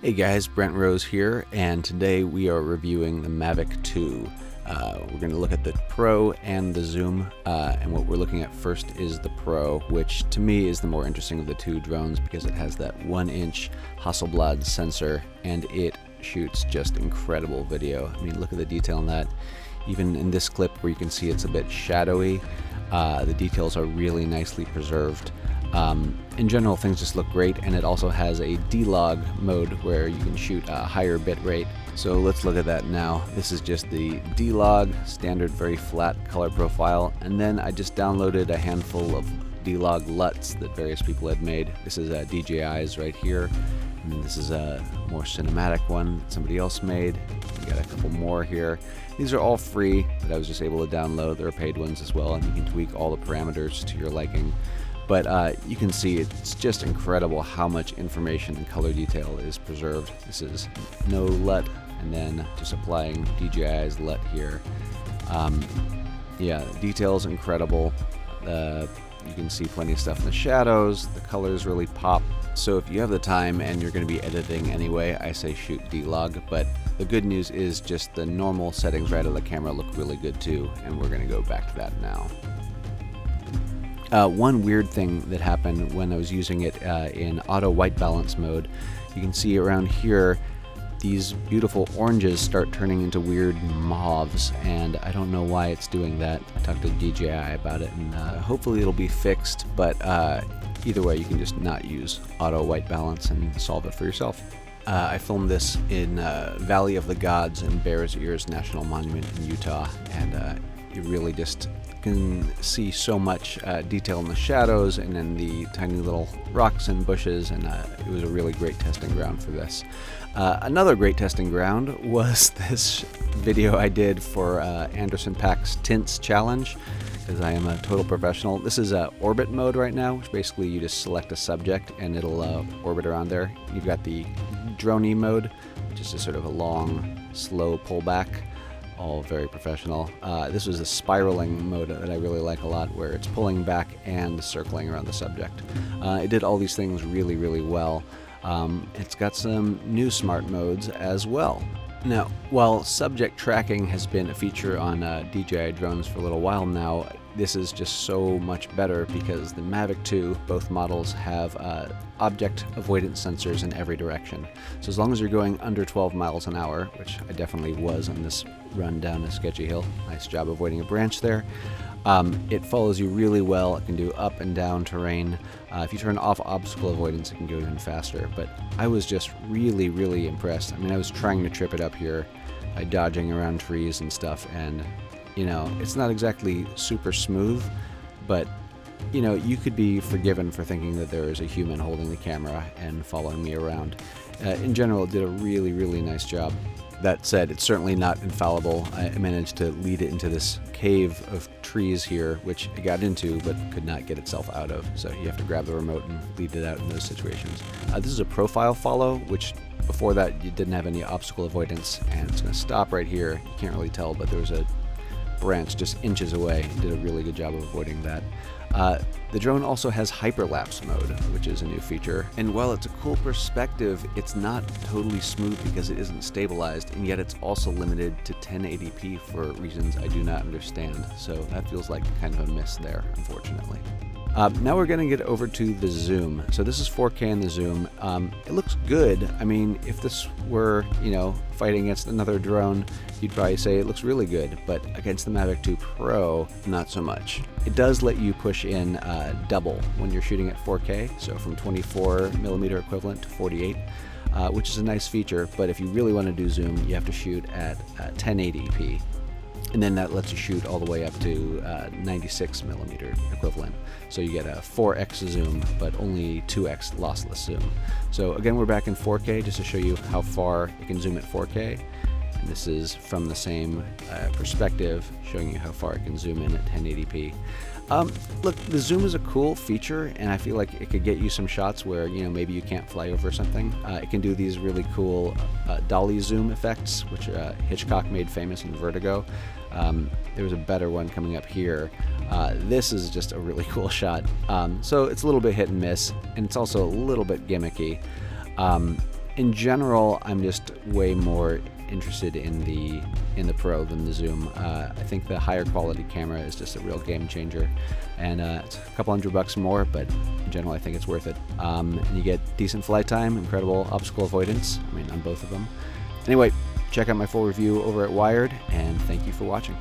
Hey guys, Brent Rose here, and today we are reviewing the Mavic 2. We're going to look at the Pro and the Zoom, and what we're looking at first is the Pro, which to me is the more interesting of the two drones because it has that 1-inch Hasselblad sensor and it shoots just incredible video. I mean, look at the detail in that. Even in this clip where you can see it's a bit shadowy, the details are really nicely preserved. In general, things just look great, and it also has a D-Log mode where you can shoot a higher bit rate. So let's look at that now. This is just the D-Log, standard very flat color profile, and then I just downloaded a handful of D-Log LUTs that various people had made. This is DJI's right here, and this is a more cinematic one that somebody else made. We got a couple more here. These are all free that I was just able to download. There are paid ones as well, and you can tweak all the parameters to your liking. But you can see it's just incredible how much information and color detail is preserved. This is no LUT, and then just applying DJI's LUT here. Yeah, the detail's incredible. You can see plenty of stuff in the shadows. The colors really pop. So if you have the time and you're going to be editing anyway, I say shoot D-Log. But the good news is just the normal settings right of the camera look really good too, and we're going to go back to that now. One weird thing that happened when I was using it in auto white balance mode, you can see around here these beautiful oranges start turning into weird mauves, and I don't know why it's doing that. I talked to DJI about it, and hopefully it'll be fixed, but either way you can just not use auto white balance and solve it for yourself. I filmed this in Valley of the Gods in Bears Ears National Monument in Utah, and you really just can see so much detail in the shadows and in the tiny little rocks and bushes, and it was a really great testing ground for this. Another great testing ground was this video I did for Anderson Paak's Tints Challenge, because I am a total professional. This is orbit mode right now, which basically you just select a subject and it'll orbit around there. You've got the droney mode, which is just sort of a long, slow pullback. All very professional. This was a spiraling mode that I really like a lot, where it's pulling back and circling around the subject. It did all these things really, really well. It's got some new smart modes as well. Now, while subject tracking has been a feature on DJI drones for a little while now, this is just so much better because the Mavic 2, both models, have object avoidance sensors in every direction. So as long as you're going under 12 miles an hour, which I definitely was on this run down a sketchy hill, nice job avoiding a branch there, it follows you really well. It can do up and down terrain. If you turn off obstacle avoidance, it can go even faster. But I was just really, really impressed. I mean, I was trying to trip it up here by dodging around trees and stuff, and you know, it's not exactly super smooth, but you know, you could be forgiven for thinking that there is a human holding the camera and following me around. In general, it did a really, really nice job. That said, it's certainly not infallible. I managed to lead it into this cave of trees here, which it got into but could not get itself out of. So you have to grab the remote and lead it out in those situations. This is a profile follow, which before that you didn't have any obstacle avoidance, and it's going to stop right here. You can't really tell, but there was a branch just inches away. It did a really good job of avoiding that. The drone also has hyperlapse mode, which is a new feature, and while it's a cool perspective, it's not totally smooth because it isn't stabilized, and yet it's also limited to 1080p for reasons I do not understand, so that feels like kind of a miss there, unfortunately. Now we're going to get over to the zoom. So this is 4K in the zoom. It looks good. I mean, if this were, you know, fighting against another drone, you'd probably say it looks really good, but against the Mavic 2 Pro, not so much. It does let you push in double when you're shooting at 4K, so from 24mm equivalent to 48, which is a nice feature, but if you really want to do zoom, you have to shoot at 1080p. And then that lets you shoot all the way up to 96mm equivalent. So you get a 4x zoom, but only 2x lossless zoom. So again, we're back in 4K just to show you how far it can zoom at 4K. And this is from the same perspective, showing you how far it can zoom in at 1080p. Look, the zoom is a cool feature, and I feel like it could get you some shots where, you know, maybe you can't fly over something. It can do these really cool dolly zoom effects, which Hitchcock made famous in Vertigo. There was a better one coming up here. This is just a really cool shot. So it's a little bit hit and miss, and it's also a little bit gimmicky. in general, I'm just way more interested in the Pro than the Zoom. I think the higher quality camera is just a real game changer, and it's a couple $100 more, but in general I think it's worth it. And you get decent flight time, incredible obstacle avoidance, I mean on both of them. Anyway, check out my full review over at Wired, and thank you for watching.